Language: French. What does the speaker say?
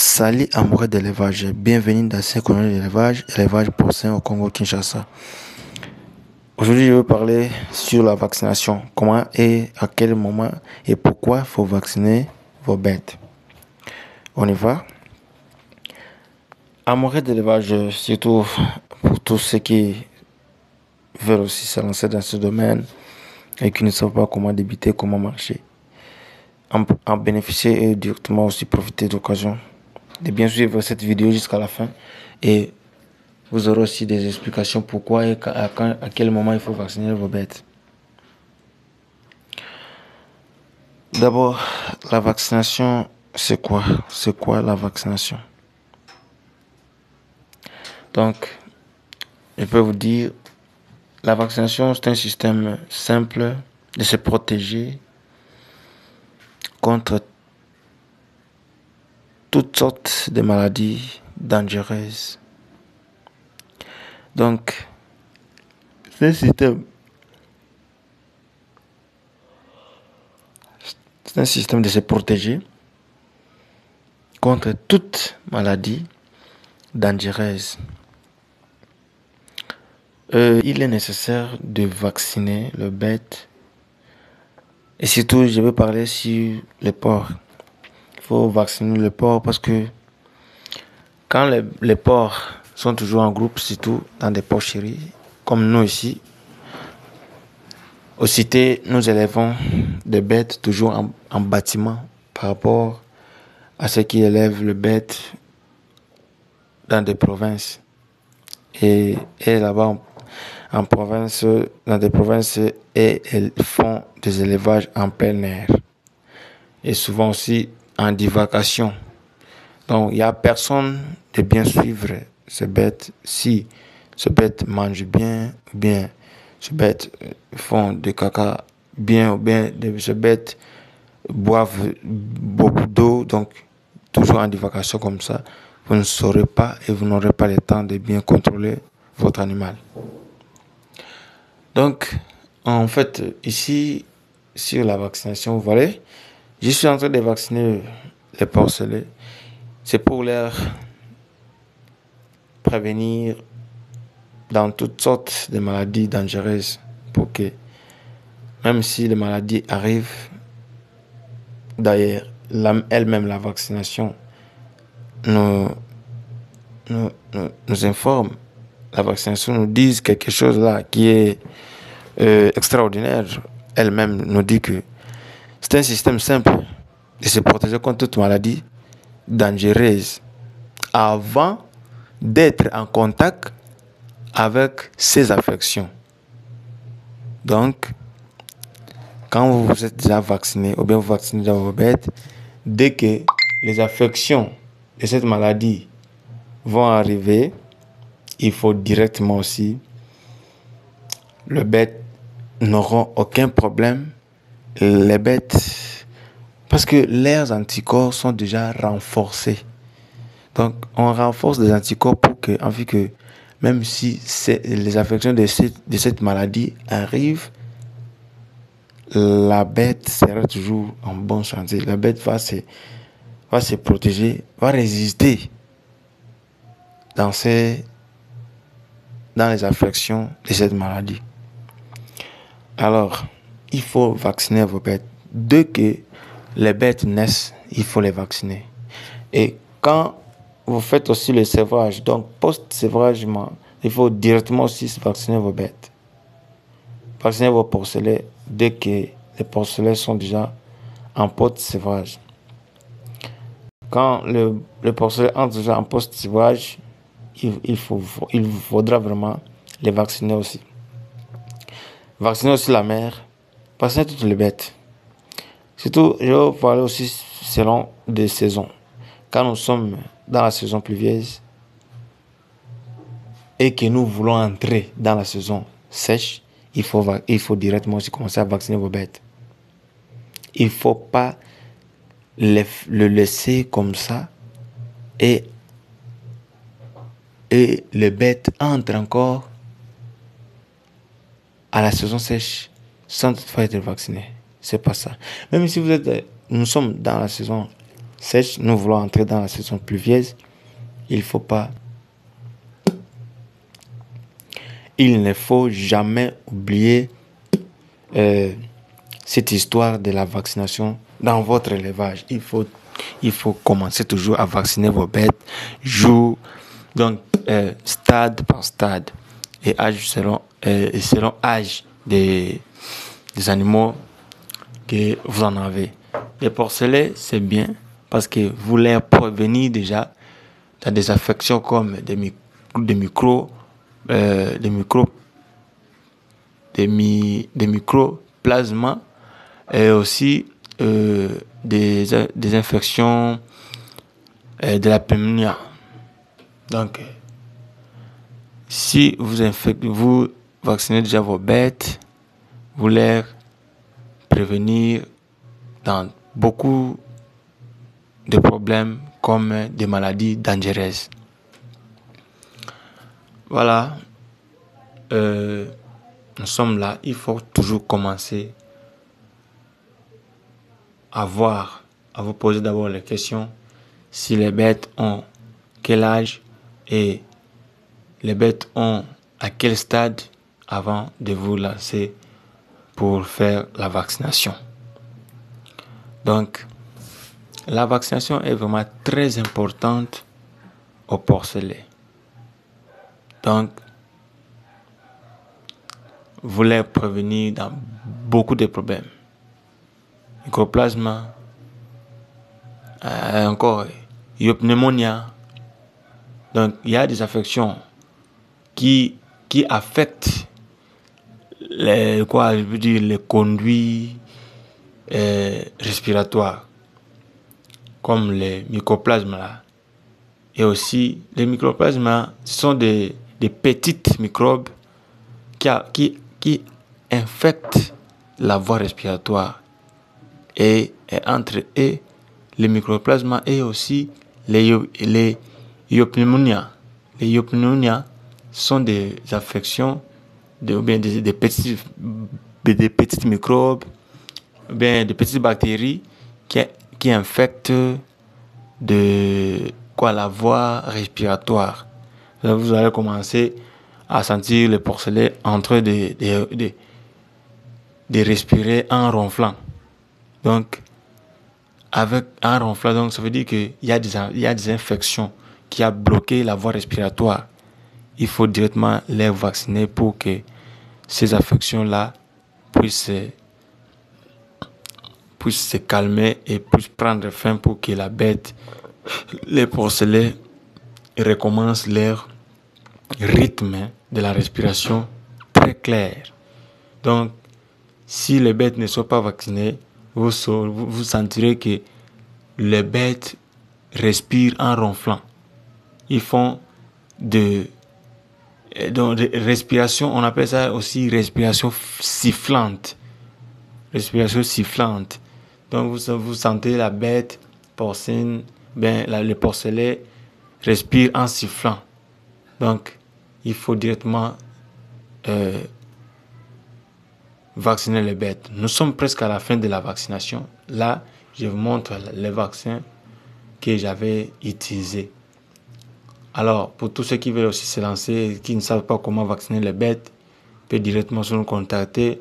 Salut amoureux d'élevage, bienvenue dans cette colonie d'élevage, élevage porcin au Congo-Kinshasa. Aujourd'hui, je vais parler sur la vaccination. Comment et à quel moment et pourquoi il faut vacciner vos bêtes. On y va. Amoureux d'élevage, surtout pour tous ceux qui veulent aussi se lancer dans ce domaine et qui ne savent pas comment débuter, comment marcher. En bénéficier et directement aussi profiter de l'occasion de bien suivre cette vidéo jusqu'à la fin et vous aurez aussi des explications pourquoi et à quel moment il faut vacciner vos bêtes. D'abord, la vaccination, c'est quoi? C'est quoi la vaccination? Donc, je peux vous dire, la vaccination, c'est un système simple de se protéger contre toutes sortes de maladies dangereuses. Donc, c'est un système de se protéger contre toute maladie dangereuse. Il est nécessaire de vacciner le bête. Et surtout, je veux parler sur les porcs. Il faut vacciner le porc parce que quand les porcs sont toujours en groupe, surtout dans des porcheries, comme nous ici, aux cités, nous élevons des bêtes toujours en bâtiment par rapport à ceux qui élèvent le bête dans des provinces. Et là-bas, en province, dans des provinces, et elles font des élevages en plein air. Et souvent aussi en divagation. Donc, il n'y a personne de bien suivre ces bêtes. Si ces bêtes mangent bien, ou bien ces bêtes font du caca bien, ou bien ces bêtes boivent beaucoup d'eau, donc toujours en divagation comme ça, vous ne saurez pas et vous n'aurez pas le temps de bien contrôler votre animal. Donc, en fait, ici, sur la vaccination, vous voyez, je suis en train de vacciner les porcelets. C'est pour leur prévenir dans toutes sortes de maladies dangereuses pour que, même si les maladies arrivent, d'ailleurs, elle-même, la vaccination nous informe. La vaccination nous dit quelque chose là qui est extraordinaire. Elle-même nous dit que c'est un système simple de se protéger contre toute maladie dangereuse avant d'être en contact avec ces affections. Donc, quand vous êtes déjà vacciné ou bien vous vaccinez dans vos bêtes, dès que les affections de cette maladie vont arriver, il faut directement aussi, les bêtes n'auront aucun problème. Les bêtes, parce que leurs anticorps sont déjà renforcés. Donc, on renforce les anticorps pour que, en vue que, même si les affections de cette maladie arrivent, la bête sera toujours en bonne santé. La bête va se protéger, va résister dans les affections de cette maladie. Alors, il faut vacciner vos bêtes. Dès que les bêtes naissent, il faut les vacciner. Et quand vous faites aussi le sévrage, donc post-sévragement, il faut directement aussi vacciner vos bêtes. Vacciner vos porcelets dès que les porcelets sont déjà en post-sévrage. Quand le porcelet entre déjà en post-sévrage, il vous faudra vraiment les vacciner aussi. Vacciner aussi la mère, vacciner toutes les bêtes. Surtout, je vais parler aussi selon des saisons. Quand nous sommes dans la saison pluvieuse et que nous voulons entrer dans la saison sèche, il faut directement aussi commencer à vacciner vos bêtes. Il ne faut pas le laisser comme ça et les bêtes entrent encore à la saison sèche sans toutefois être vaccinées. C'est pas ça. Même si nous sommes dans la saison sèche, nous voulons entrer dans la saison pluvieuse, il ne faut jamais oublier cette histoire de la vaccination dans votre élevage. Il faut commencer toujours à vacciner vos bêtes, donc stade par stade et âge selon âge des animaux que vous en avez. Les porcelets, c'est bien parce que vous les prévenir déjà dans des affections comme des microplasmas et aussi des infections de la pneumonie. Donc, si vous vaccinez déjà vos bêtes, vous les prévenir dans beaucoup de problèmes comme des maladies dangereuses. Voilà, nous sommes là. Il faut toujours commencer à vous poser d'abord les questions si les bêtes ont quel âge et les bêtes ont à quel stade avant de vous lancer pour faire la vaccination. Donc, la vaccination est vraiment très importante au porcelet. Donc, vous les prévenir dans beaucoup de problèmes. Microplasma, encore, pneumonia. Donc, il y a des affections qui affectent les conduits respiratoires, comme les mycoplasmes là. Et aussi, les mycoplasmes, ce sont des petites microbes qui infectent la voie respiratoire. Et entre eux, les mycoplasmes et aussi les iopneumonias. Les iopneumonias sont des affections des petits microbes, des petites bactéries qui infectent la voie respiratoire. Donc, vous allez commencer à sentir le porcelet en train de respirer en ronflant. Donc, avec un ronflant, donc, ça veut dire qu'il y a des infections qui ont bloqué la voie respiratoire. Il faut directement les vacciner pour que ces affections-là puissent se calmer et puissent prendre fin pour que la bête, les porcelets, recommencent leur rythme de la respiration très clair. Donc, si les bêtes ne sont pas vaccinées, vous sentirez que les bêtes respirent en ronflant. Ils font de respiration, on appelle ça aussi respiration sifflante. Respiration sifflante. Donc vous sentez la bête porcine, le porcelet respire en sifflant. Donc il faut directement vacciner les bêtes. Nous sommes presque à la fin de la vaccination. Là, je vous montre les vaccins que j'avais utilisés. Alors, pour tous ceux qui veulent aussi se lancer et qui ne savent pas comment vacciner les bêtes, peuvent directement nous contacter